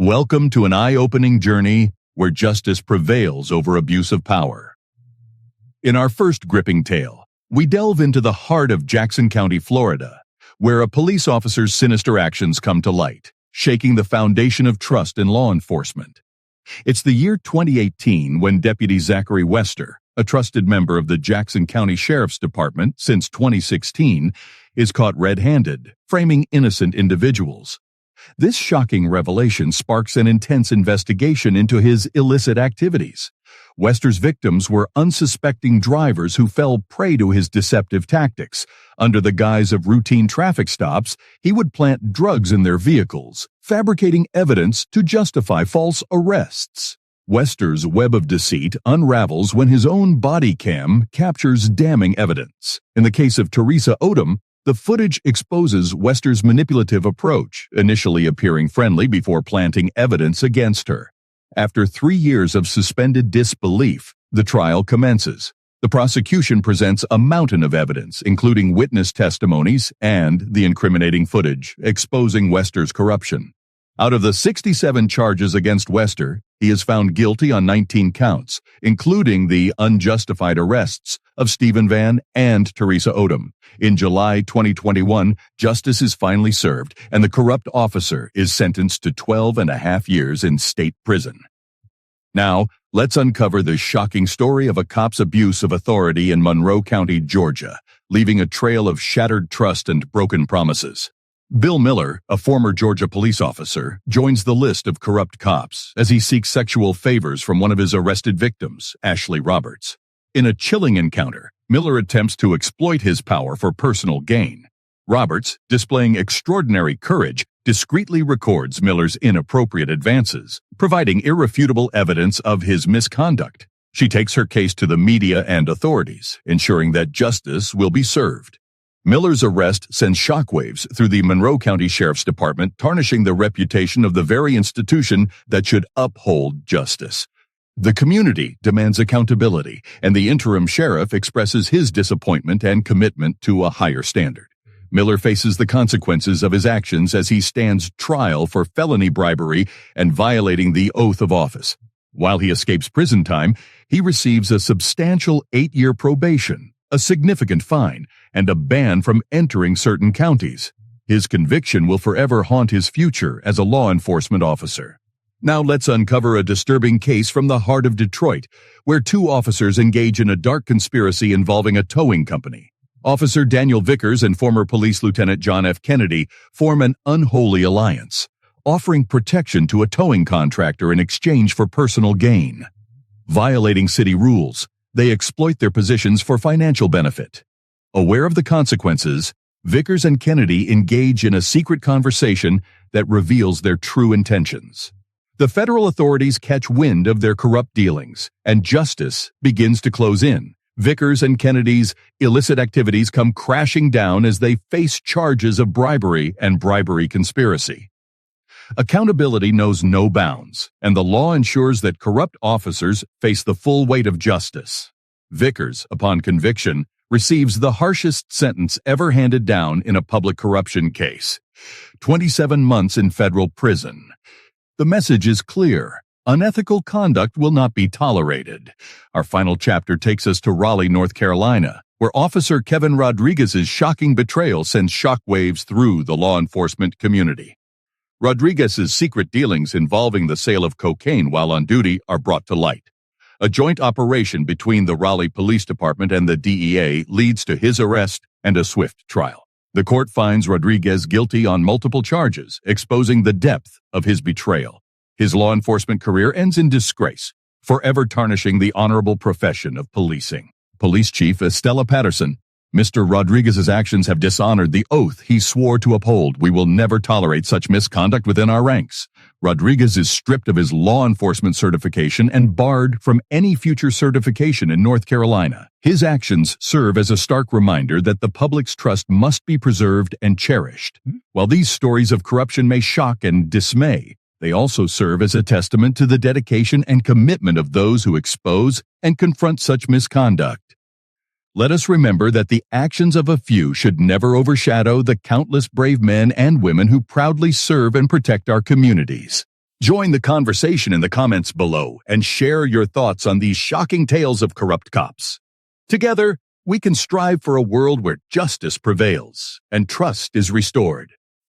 Welcome to an eye-opening journey where justice prevails over abuse of power. In our first gripping tale, we delve into the heart of Jackson County, Florida, where a police officer's sinister actions come to light, shaking the foundation of trust in law enforcement. It's the year 2018 when Deputy Zachary Wester, a trusted member of the Jackson County Sheriff's Department since 2016, is caught red-handed, framing innocent individuals. This shocking revelation sparks an intense investigation into his illicit activities. Wester's victims were unsuspecting drivers who fell prey to his deceptive tactics. Under the guise of routine traffic stops, he would plant drugs in their vehicles, fabricating evidence to justify false arrests. Wester's web of deceit unravels when his own body cam captures damning evidence. In the case of Teresa Odom, the footage exposes Wester's manipulative approach, initially appearing friendly before planting evidence against her. After 3 years of suspended disbelief, the trial commences. The prosecution presents a mountain of evidence, including witness testimonies and the incriminating footage, exposing Wester's corruption. Out of the 67 charges against Wester, he is found guilty on 19 counts, including the unjustified arrests of Stephen Van and Teresa Odom. In July 2021, justice is finally served, and the corrupt officer is sentenced to 12.5 years in state prison. Now, let's uncover the shocking story of a cop's abuse of authority in Monroe County, Georgia, leaving a trail of shattered trust and broken promises. Bill Miller, a former Georgia police officer, joins the list of corrupt cops as he seeks sexual favors from one of his arrested victims, Ashley Roberts. In a chilling encounter, Miller attempts to exploit his power for personal gain. Roberts, displaying extraordinary courage, discreetly records Miller's inappropriate advances, providing irrefutable evidence of his misconduct. She takes her case to the media and authorities, ensuring that justice will be served. Miller's arrest sends shockwaves through the Monroe County Sheriff's Department, tarnishing the reputation of the very institution that should uphold justice. The community demands accountability, and the interim sheriff expresses his disappointment and commitment to a higher standard. Miller faces the consequences of his actions as he stands trial for felony bribery and violating the oath of office. While he escapes prison time, he receives a substantial 8-year probation, a significant fine, and a ban from entering certain counties. His conviction will forever haunt his future as a law enforcement officer. Now let's uncover a disturbing case from the heart of Detroit, where 2 officers engage in a dark conspiracy involving a towing company. Officer Daniel Vickers and former Police Lieutenant John F. Kennedy form an unholy alliance, offering protection to a towing contractor in exchange for personal gain. Violating city rules, they exploit their positions for financial benefit. Aware of the consequences, Vickers and Kennedy engage in a secret conversation that reveals their true intentions. The federal authorities catch wind of their corrupt dealings, and justice begins to close in. Vickers and Kennedy's illicit activities come crashing down as they face charges of bribery and bribery conspiracy. Accountability knows no bounds, and the law ensures that corrupt officers face the full weight of justice. Vickers, upon conviction, receives the harshest sentence ever handed down in a public corruption case: 27 months in federal prison. The message is clear: unethical conduct will not be tolerated. Our final chapter takes us to Raleigh, North Carolina, where Officer Kevin Rodriguez's shocking betrayal sends shockwaves through the law enforcement community. Rodriguez's secret dealings involving the sale of cocaine while on duty are brought to light. A joint operation between the Raleigh Police Department and the DEA leads to his arrest and a swift trial. The court finds Rodriguez guilty on multiple charges, exposing the depth of his betrayal. His law enforcement career ends in disgrace, forever tarnishing the honorable profession of policing. Police Chief Estella Patterson: Mr. Rodriguez's actions have dishonored the oath he swore to uphold. We will never tolerate such misconduct within our ranks. Rodriguez is stripped of his law enforcement certification and barred from any future certification in North Carolina. His actions serve as a stark reminder that the public's trust must be preserved and cherished. While these stories of corruption may shock and dismay, they also serve as a testament to the dedication and commitment of those who expose and confront such misconduct. Let us remember that the actions of a few should never overshadow the countless brave men and women who proudly serve and protect our communities. Join the conversation in the comments below and share your thoughts on these shocking tales of corrupt cops. Together, we can strive for a world where justice prevails and trust is restored.